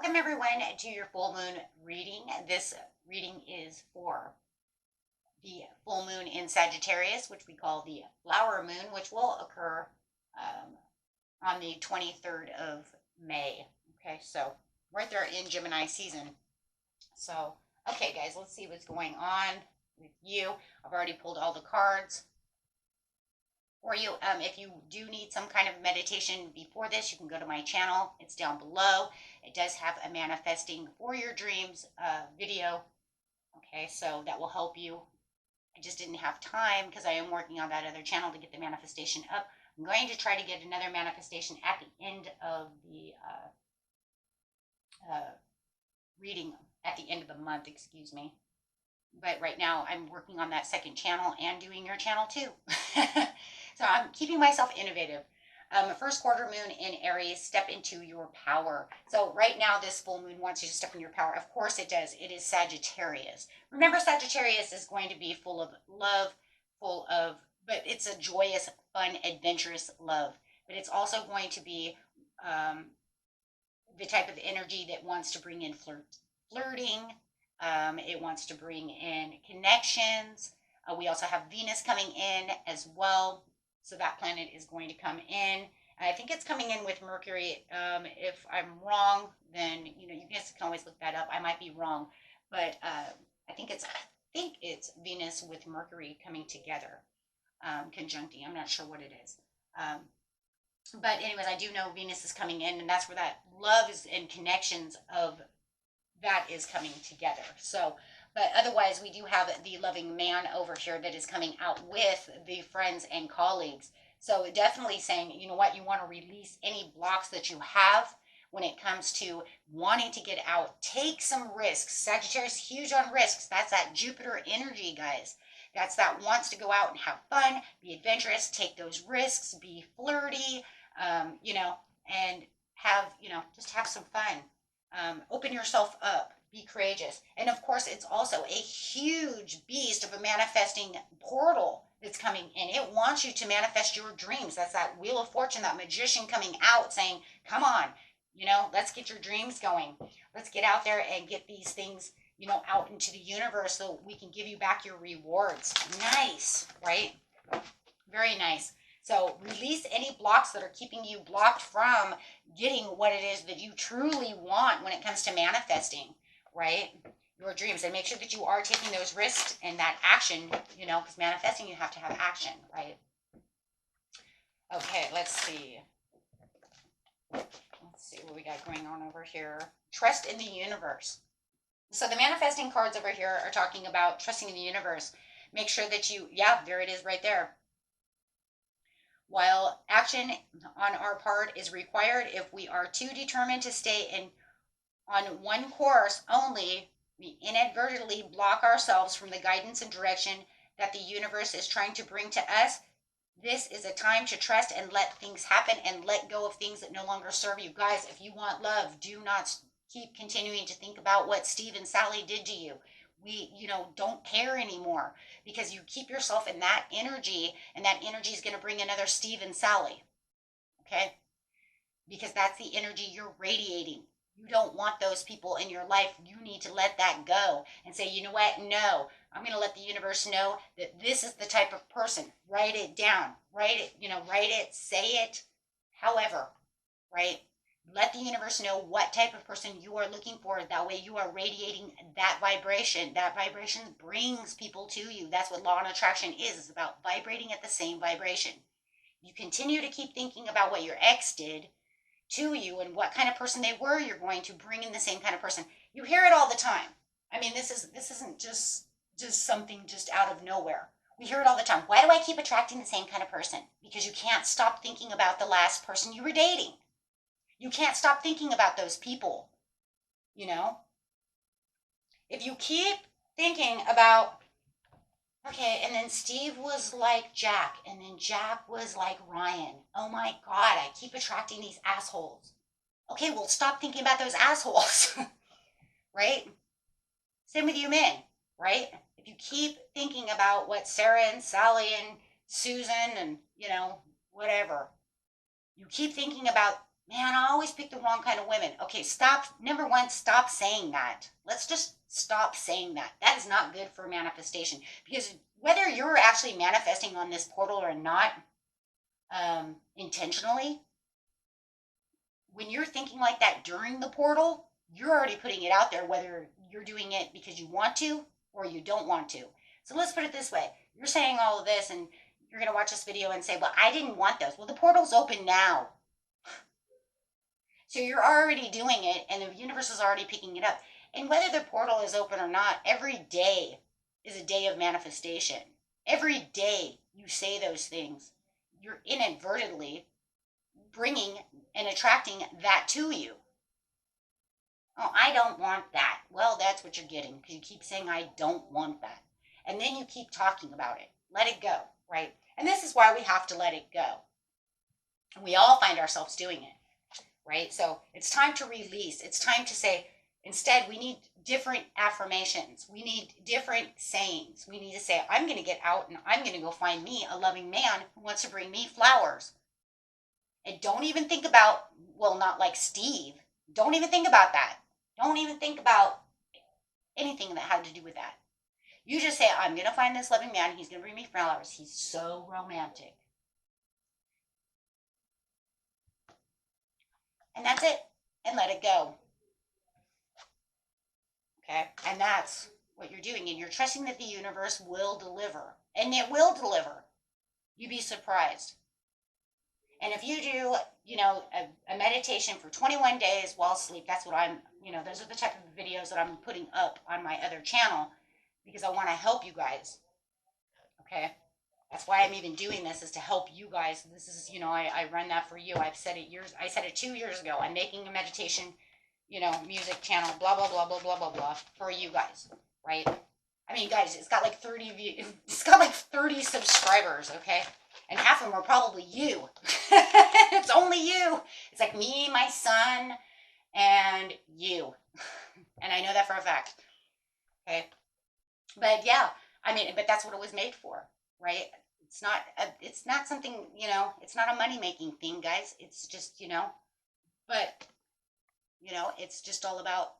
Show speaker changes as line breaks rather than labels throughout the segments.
Welcome everyone to your full moon reading. This reading is for the full moon in Sagittarius, which we call the flower moon, which will occur on the 23rd of May. Okay, so right there in Gemini season. So, okay, guys, let's see what's going on with you. I've already pulled all the cards for you. If you do need some kind of meditation before this, you can go to my channel. It's down below. It does have a manifesting for your dreams video. Okay, so that will help you. I just didn't have time because I am working on that other channel to get the manifestation up. I'm going to try to get another manifestation at the end of the reading, at the end of the month, excuse me. But right now I'm working on that second channel and doing your channel too. So I'm keeping myself innovative. First quarter moon in Aries, step into your power. So right now this full moon wants you to step in your power. Of course it does. It is Sagittarius. Remember, Sagittarius is going to be full of love, but it's a joyous, fun, adventurous love. But it's also going to be the type of energy that wants to bring in flirting. It wants to bring in connections. We also have Venus coming in as well. So that planet is going to come in. I think it's coming in with Mercury. If I'm wrong, then you guys can always look that up. I might be wrong, but I think it's Venus with Mercury coming together, conjuncting. I'm not sure what it is. But anyways, I do know Venus is coming in, and that's where that love is and connections of that is coming together. So, but otherwise we do have the loving man over here that is coming out with the friends and colleagues. So definitely saying, you know what, you want to release any blocks that you have when it comes to wanting to get out. Take some risks. Sagittarius, huge on risks. That's that Jupiter energy, guys. That's that wants to go out and have fun, be adventurous, take those risks, be flirty, and have, just have some fun. Open yourself up, be courageous. And of course, it's also a huge beast of a manifesting portal that's coming in. It wants you to manifest your dreams. That's that Wheel of Fortune, that magician coming out saying, come on, let's get your dreams going. Let's get out there and get these things, out into the universe so we can give you back your rewards. Nice, right? Very nice. So release any blocks that are keeping you blocked from getting what it is that you truly want when it comes to manifesting, right? Your dreams. And make sure that you are taking those risks and that action, because manifesting, you have to have action, right? Okay, let's see. Let's see what we got going on over here. Trust in the universe. So the manifesting cards over here are talking about trusting in the universe. Make sure that there it is right there. While action on our part is required, if we are too determined to stay on one course only, we inadvertently block ourselves from the guidance and direction that the universe is trying to bring to us. This is a time to trust and let things happen and let go of things that no longer serve you. Guys, if you want love, do not keep continuing to think about what Steve and Sally did to you. We, don't care anymore because you keep yourself in that energy, and that energy is going to bring another Steve and Sally. Okay? Because that's the energy you're radiating. You don't want those people in your life. You need to let that go and say, you know what? No, I'm going to let the universe know that this is the type of person. Write it down. Write it, say it, however, right? Let the universe know what type of person you are looking for. That way you are radiating that vibration. That vibration brings people to you. That's what law and attraction is. It's about vibrating at the same vibration. You continue to keep thinking about what your ex did to you and what kind of person they were, you're going to bring in the same kind of person. You hear it all the time. I mean, this isn't just something just out of nowhere. We hear it all the time. Why do I keep attracting the same kind of person? Because you can't stop thinking about the last person you were dating. You can't stop thinking about those people, If you keep thinking about, okay, and then Steve was like Jack, and then Jack was like Ryan. Oh my God, I keep attracting these assholes. Okay, well, stop thinking about those assholes, right? Same with you men, right? If you keep thinking about what Sarah and Sally and Susan and, whatever, you keep thinking about Man, I always pick the wrong kind of women. Okay, stop. Number one, stop saying that. Let's just stop saying that. That is not good for manifestation, because whether you're actually manifesting on this portal or not, intentionally, when you're thinking like that during the portal, you're already putting it out there, whether you're doing it because you want to or you don't want to. So let's put it this way. You're saying all of this and you're going to watch this video and say, well, I didn't want those. Well, the portal's open now. So you're already doing it and the universe is already picking it up. And whether the portal is open or not, every day is a day of manifestation. Every day you say those things, you're inadvertently bringing and attracting that to you. Oh, I don't want that. Well, that's what you're getting because you keep saying, I don't want that. And then you keep talking about it. Let it go, right? And this is why we have to let it go. We all find ourselves doing it, right? So it's time to release. It's time to say, instead, we need different affirmations. We need different sayings. We need to say, I'm going to get out and I'm going to go find me a loving man who wants to bring me flowers. And don't even think about, well, not like Steve. Don't even think about that. Don't even think about anything that had to do with that. You just say, I'm going to find this loving man. He's going to bring me flowers. He's so romantic. And that's it. And let it go. Okay? And that's what you're doing. And you're trusting that the universe will deliver. And it will deliver. You'd be surprised. And if you do, a meditation for 21 days while asleep, that's what I'm, those are the type of videos that I'm putting up on my other channel because I want to help you guys. Okay. That's why I'm even doing this, is to help you guys. This is, I run that for you. I said it 2 years ago. I'm making a meditation, music channel, blah, blah, blah, blah, blah, blah, blah, for you guys. Right. I mean, guys, it's got like 30 subscribers. Okay. And half of them are probably you. It's only you. It's like me, my son, and you. And I know that for a fact. Okay. But yeah, but that's what it was made for, right? It's not something, it's not a money-making thing, guys. It's just, but, it's just all about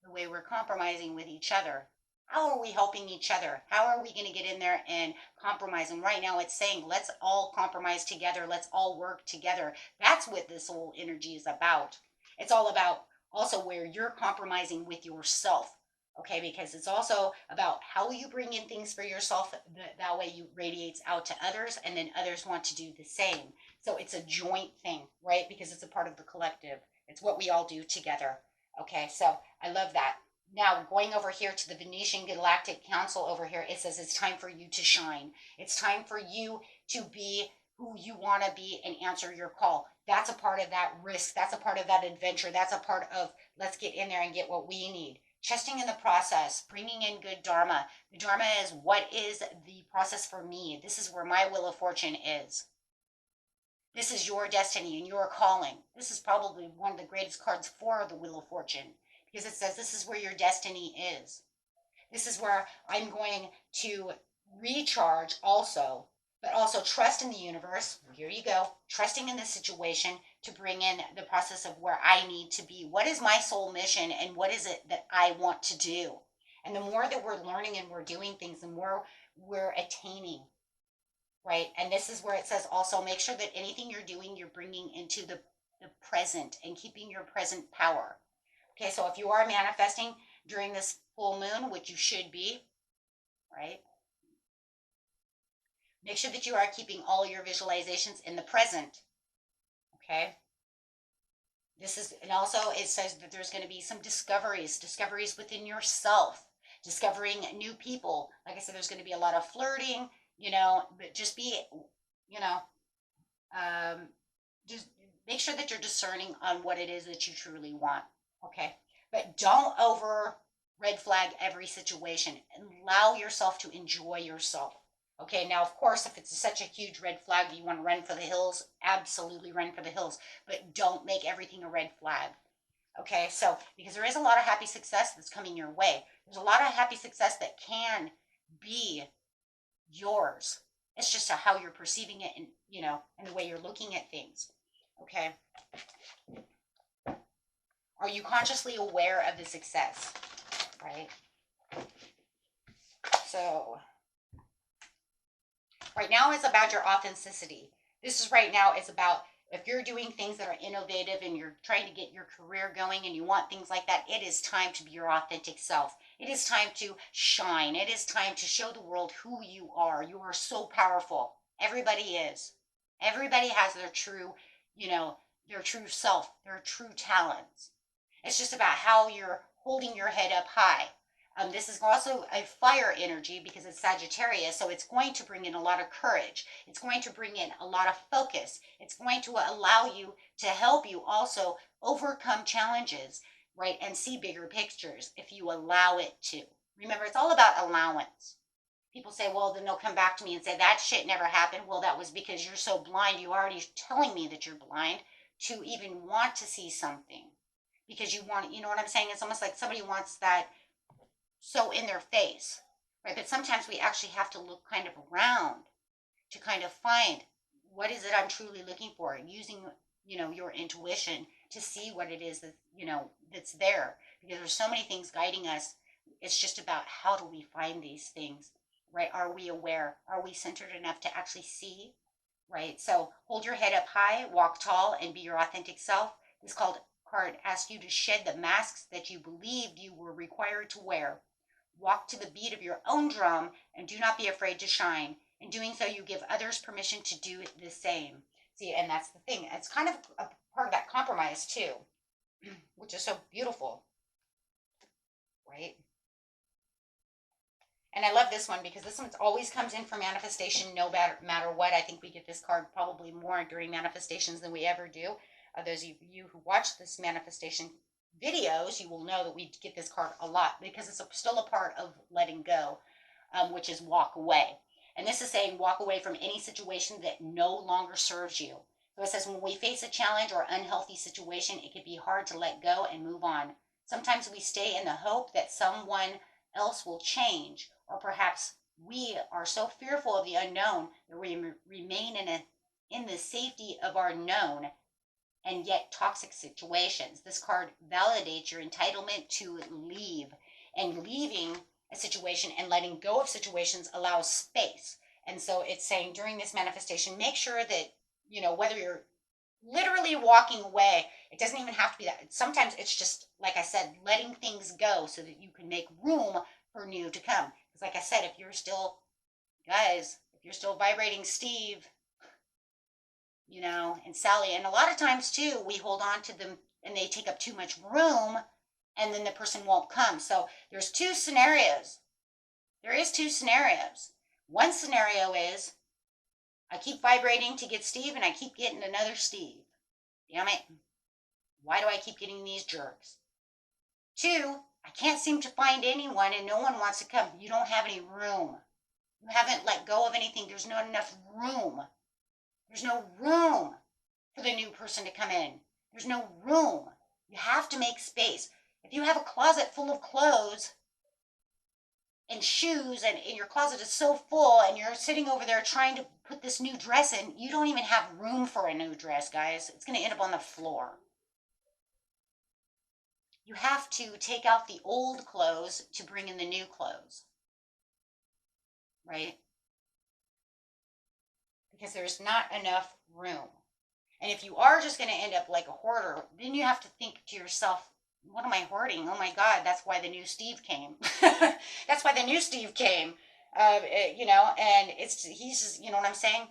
the way we're compromising with each other. How are we helping each other? How are we going to get in there and compromise? And right now it's saying, let's all compromise together. Let's all work together. That's what this whole energy is about. It's all about also where you're compromising with yourself. Okay, because it's also about how you bring in things for yourself. That way you radiates out to others, and then others want to do the same. So it's a joint thing, right? Because it's a part of the collective. It's what we all do together. Okay, so I love that. Now, going over here to the Venetian Galactic Council over here, it says it's time for you to shine. It's time for you to be who you want to be and answer your call. That's a part of that risk. That's a part of that adventure. That's a part of, let's get in there and get what we need. Trusting in the process, bringing in good dharma. The dharma is, what is the process for me? This is where my wheel of fortune is. This is your destiny and your calling. This is probably one of the greatest cards for the wheel of fortune, because it says this is where your destiny is. This is where I'm going to recharge also, but also trust in the universe. Here you go. Trusting in the situation to bring in the process of where I need to be. What is my soul mission and what is it that I want to do? And the more that we're learning and we're doing things, the more we're attaining, right? And this is where it says also make sure that anything you're doing, you're bringing into the present and keeping your present power. Okay, so if you are manifesting during this full moon, which you should be, right? Make sure that you are keeping all your visualizations in the present. Okay. And also it says that there's going to be some discoveries within yourself, discovering new people. Like I said, there's going to be a lot of flirting, but just be, just make sure that you're discerning on what it is that you truly want. Okay. But don't over red flag every situation. Allow yourself to enjoy yourself. Okay, now, of course, if it's such a huge red flag that you want to run for the hills, absolutely run for the hills. But don't make everything a red flag. Okay, so because there is a lot of happy success that's coming your way. There's a lot of happy success that can be yours. It's just how you're perceiving it and, and the way you're looking at things. Okay. Are you consciously aware of the success? Right? So, right now it's about your authenticity. This is right now, it's about if you're doing things that are innovative and you're trying to get your career going and you want things like that, it is time to be your authentic self. It is time to shine. It is time to show the world who you are. You are so powerful. Everybody is. Everybody has their true, their true self, their true talents. It's just about how you're holding your head up high. This is also a fire energy because it's Sagittarius, so it's going to bring in a lot of courage. It's going to bring in a lot of focus. It's going to allow you to help you also overcome challenges, right, and see bigger pictures if you allow it to. Remember, it's all about allowance. People say, well, then they'll come back to me and say, that shit never happened. Well, that was because you're so blind. You already telling me that you're blind to even want to see something because you want, you know what I'm saying? It's almost like somebody wants that so in their face, right? But sometimes we actually have to look kind of around to kind of find what is it I'm truly looking for, using, your intuition to see what it is that, that's there, because there's so many things guiding us. It's just about how do we find these things, right? Are we aware? Are we centered enough to actually see, right? So hold your head up high, walk tall, and be your authentic self. This card asks you to shed the masks that you believed you were required to wear. Walk to the beat of your own drum and do not be afraid to shine. In doing so, you give others permission to do the same. See, and that's the thing. It's kind of a part of that compromise too, which is so beautiful, right? And I love this one because this one always comes in for manifestation no matter what. I think we get this card probably more during manifestations than we ever do. Those of you who watch this manifestation videos, you will know that we get this card a lot because it's still a part of letting go, which is walk away. And this is saying walk away from any situation that no longer serves you. So it says when we face a challenge or unhealthy situation, it can be hard to let go and move on. Sometimes we stay in the hope that someone else will change, or perhaps we are so fearful of the unknown that we remain in the safety of our known and yet toxic situations. This card validates your entitlement to leave, and leaving a situation and letting go of situations allows space. And so it's saying during this manifestation, make sure that, whether you're literally walking away, it doesn't even have to be that. Sometimes it's just, like I said, letting things go so that you can make room for new to come. Because like I said, if you're still vibrating Steve, and Sally, and a lot of times too, we hold on to them and they take up too much room and then the person won't come. So there's two scenarios. There is two scenarios. One scenario is I keep vibrating to get Steve and I keep getting another Steve. Damn it. Why do I keep getting these jerks? Two, I can't seem to find anyone and no one wants to come. You don't have any room. You haven't let go of anything. There's not enough room. There's no room for the new person to come in. There's no room. You have to make space. If you have a closet full of clothes and shoes and your closet is so full and you're sitting over there trying to put this new dress in, you don't even have room for a new dress, guys. It's going to end up on the floor. You have to take out the old clothes to bring in the new clothes, right? Because there's not enough room. And if you are just going to end up like a hoarder, then you have to think to yourself, what am I hoarding? Oh my God, that's why the new Steve came. That's why the new Steve came. And he's just, you know what I'm saying?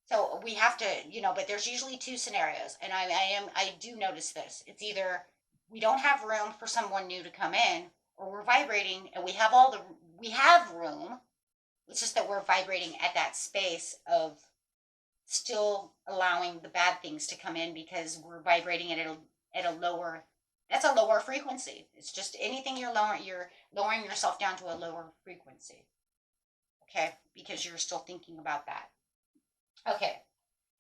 So we have to, but there's usually two scenarios. And I do notice this. It's either we don't have room for someone new to come in, or we're vibrating and we have room. It's just that we're vibrating at that space of still allowing the bad things to come in because we're vibrating at a lower, that's a lower frequency. It's just anything you're lowering yourself down to a lower frequency. Okay, because you're still thinking about that. Okay,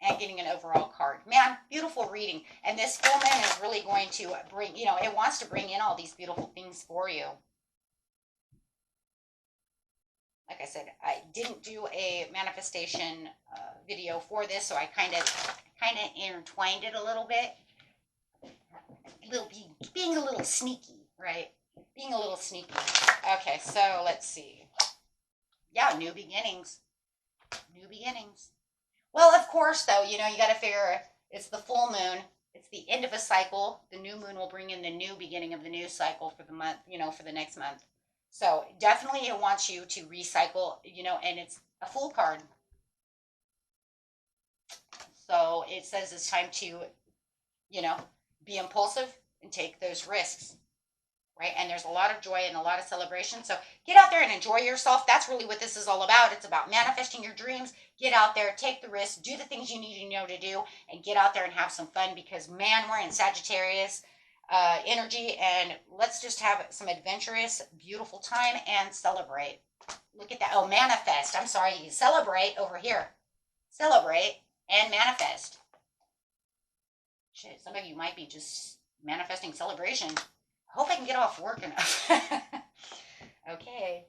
and getting an overall card. Man, beautiful reading. And this full moon is really going to bring, it wants to bring in all these beautiful things for you. like I said, I didn't do a manifestation video for this, so I kind of intertwined it a little bit. Being a little sneaky, right? Being a little sneaky. Okay, so let's see. Yeah, new beginnings. New beginnings. Well, of course, though, you got to figure it's the full moon. It's the end of a cycle. The new moon will bring in the new beginning of the new cycle for the month, for the next month. So definitely it wants you to recycle, and it's a Fool card. So it says it's time to, be impulsive and take those risks. Right? And there's a lot of joy and a lot of celebration. So get out there and enjoy yourself. That's really what this is all about. It's about manifesting your dreams. Get out there, take the risks, do the things you need to do, and get out there and have some fun because, man, we're in Sagittarius energy, and let's just have some adventurous, beautiful time and celebrate. Look at that. Oh, manifest. I'm sorry. Celebrate over here. Celebrate and manifest. Shit, some of you might be just manifesting celebration. Hope I can get off work enough. Okay.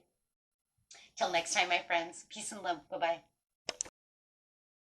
Till next time, my friends. Peace and love. Bye-bye.